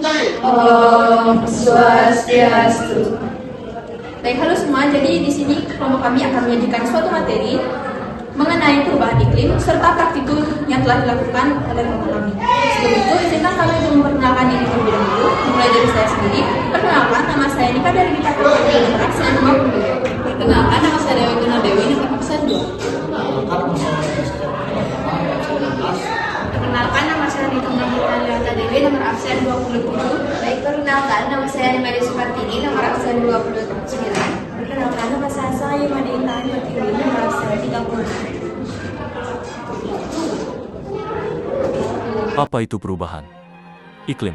Om Swastiastu. Baik, halo semua. Jadi di sini kelompok kami akan menyajikan suatu materi mengenai perubahan iklim serta praktikum yang telah dilakukan oleh kelompok kami. Sebelum itu, izinkan kami untuk memperkenalkan diri terlebih dahulu. Mulai dari saya sendiri. Perkenalkan, nama saya Nika dari Bintang nomor absen 20. Perkenalkan, nama saya Dewi Guna Dewi nomor absen 2. Perkenalkan, nama saya Rituna Murtaliata Dewi nomor absen 27. Baik, perkenalkan, nama saya Nimade Sukartini nomor absen 29. Perkenalkan, nama saya Sayu Madinta Yotiri nomor absen 30. Apa itu perubahan iklim?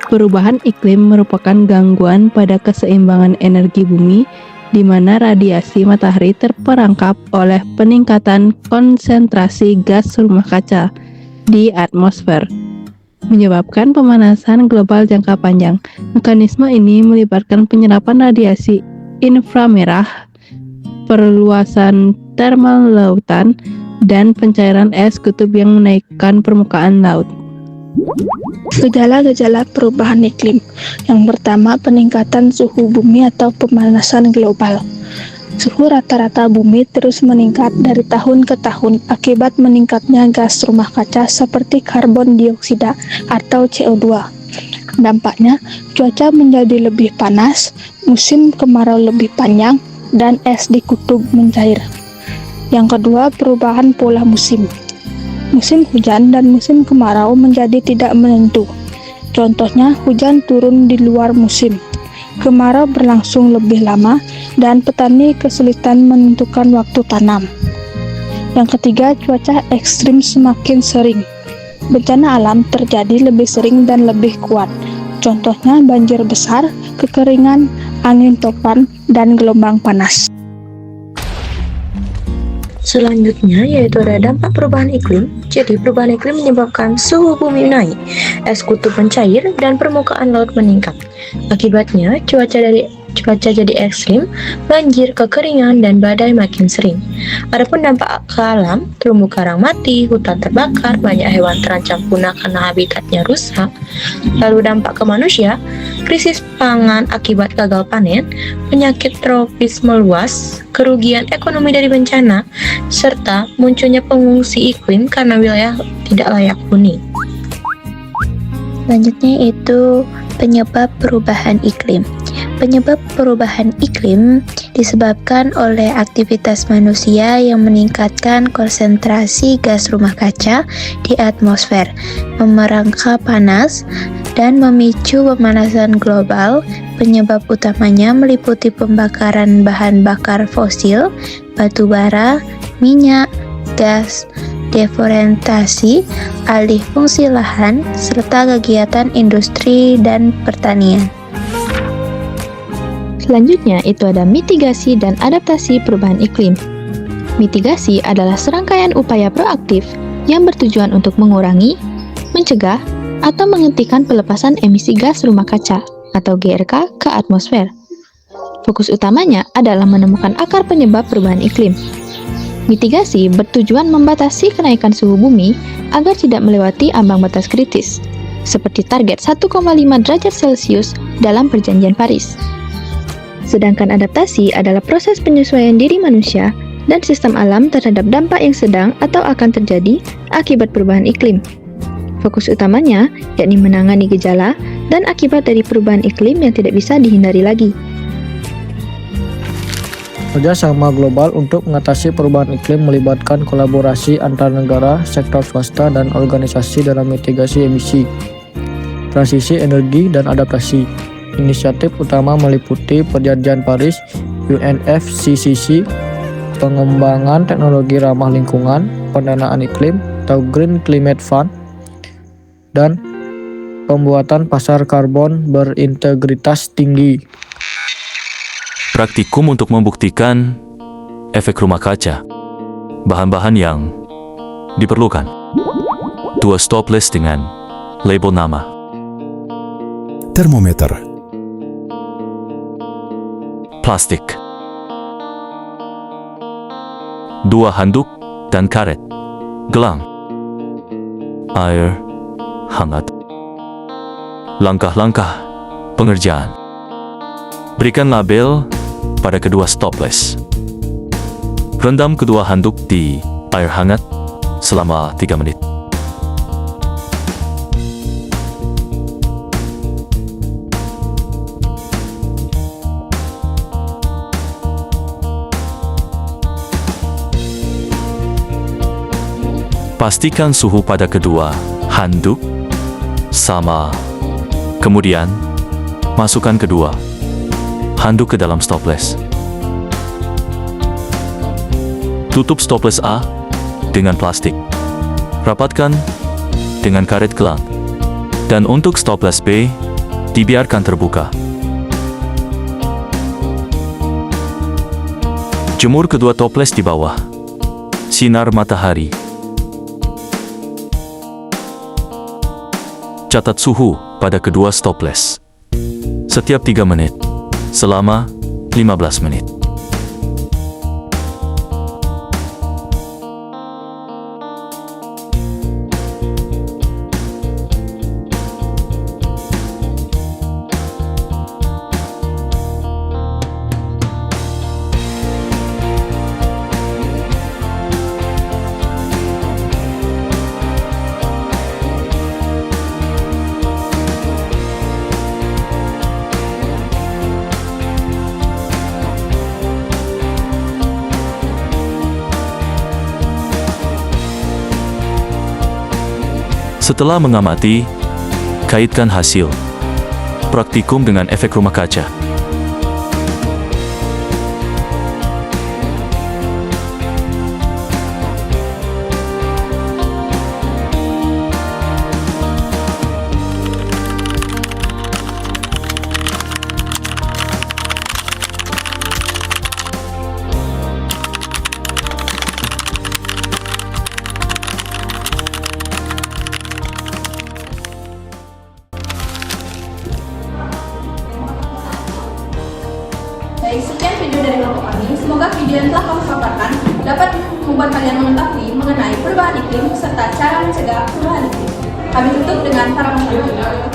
Perubahan iklim merupakan gangguan pada keseimbangan energi bumi di mana radiasi matahari terperangkap oleh peningkatan konsentrasi gas rumah kaca di atmosfer, menyebabkan pemanasan global jangka panjang. Mekanisme ini melibatkan penyerapan radiasi inframerah, perluasan termal lautan, dan pencairan es kutub yang menaikkan permukaan laut. Gejala-gejala perubahan iklim. Yang pertama, peningkatan suhu bumi atau pemanasan global. Suhu rata-rata bumi terus meningkat dari tahun ke tahun akibat meningkatnya gas rumah kaca seperti karbon dioksida atau CO2. Dampaknya, cuaca menjadi lebih panas, musim kemarau lebih panjang, dan es di kutub mencair. Yang kedua, perubahan pola musim. Musim hujan dan musim kemarau menjadi tidak menentu. Contohnya, hujan turun di luar musim, kemarau berlangsung lebih lama, dan petani kesulitan menentukan waktu tanam. Yang ketiga, cuaca ekstrim semakin sering. Bencana alam terjadi lebih sering dan lebih kuat. Contohnya, banjir besar, kekeringan, angin topan, dan gelombang panas. Selanjutnya yaitu ada dampak perubahan iklim. Jadi perubahan iklim menyebabkan suhu bumi naik, es kutub mencair, dan permukaan laut meningkat. Akibatnya cuaca jadi ekstrim, banjir, kekeringan, dan badai makin sering. Adapun dampak ke alam, terumbu karang mati, hutan terbakar, banyak hewan terancam punah karena habitatnya rusak. Lalu dampak ke manusia, krisis pangan akibat gagal panen, penyakit tropis meluas, kerugian ekonomi dari bencana, serta munculnya pengungsi iklim karena wilayah tidak layak huni. Selanjutnya itu penyebab perubahan iklim. Penyebab perubahan iklim disebabkan oleh aktivitas manusia yang meningkatkan konsentrasi gas rumah kaca di atmosfer, memerangkap panas, dan memicu pemanasan global. Penyebab utamanya meliputi pembakaran bahan bakar fosil, batu bara, minyak, gas, deforestasi, alih fungsi lahan, serta kegiatan industri dan pertanian. Selanjutnya itu ada mitigasi dan adaptasi perubahan iklim. Mitigasi adalah serangkaian upaya proaktif yang bertujuan untuk mengurangi, mencegah, atau menghentikan pelepasan emisi gas rumah kaca atau GRK ke atmosfer. Fokus utamanya adalah menemukan akar penyebab perubahan iklim. Mitigasi bertujuan membatasi kenaikan suhu bumi agar tidak melewati ambang batas kritis, seperti target 1,5 derajat Celcius dalam Perjanjian Paris. Sedangkan adaptasi adalah proses penyesuaian diri manusia dan sistem alam terhadap dampak yang sedang atau akan terjadi akibat perubahan iklim. Fokus utamanya yakni menangani gejala dan akibat dari perubahan iklim yang tidak bisa dihindari lagi. Kerjasama global untuk mengatasi perubahan iklim melibatkan kolaborasi antar negara, sektor swasta, dan organisasi dalam mitigasi emisi, transisi energi, dan adaptasi. Inisiatif utama meliputi Perjanjian Paris, UNFCCC, pengembangan teknologi ramah lingkungan, pendanaan iklim atau Green Climate Fund, dan pembuatan pasar karbon berintegritas tinggi. Praktikum untuk membuktikan efek rumah kaca. Bahan-bahan yang diperlukan. 2 stoples dengan label nama. Termometer. Plastik. 2 handuk dan karet. Gelang. Air hangat. Langkah-langkah pengerjaan. Berikan label pada kedua stopless. Rendam kedua handuk di air hangat selama 3 menit. Pastikan suhu pada kedua handuk sama. Kemudian, masukkan kedua handuk ke dalam stopless. Tutup stopless A dengan plastik. Rapatkan dengan karet gelang. Dan untuk stopless B, dibiarkan terbuka. Jemur kedua toples di bawah sinar matahari. Catat suhu pada kedua stopless. Setiap 3 menit, selama 15 menit. Setelah mengamati, kaitkan hasil praktikum dengan efek rumah kaca. Baik, sekian video dari kelompok kami. Semoga video yang telah kami paparkan dapat membuat kalian mengetahui mengenai perubahan iklim serta cara mencegah perubahan iklim. Kami tutup dengan para peserta.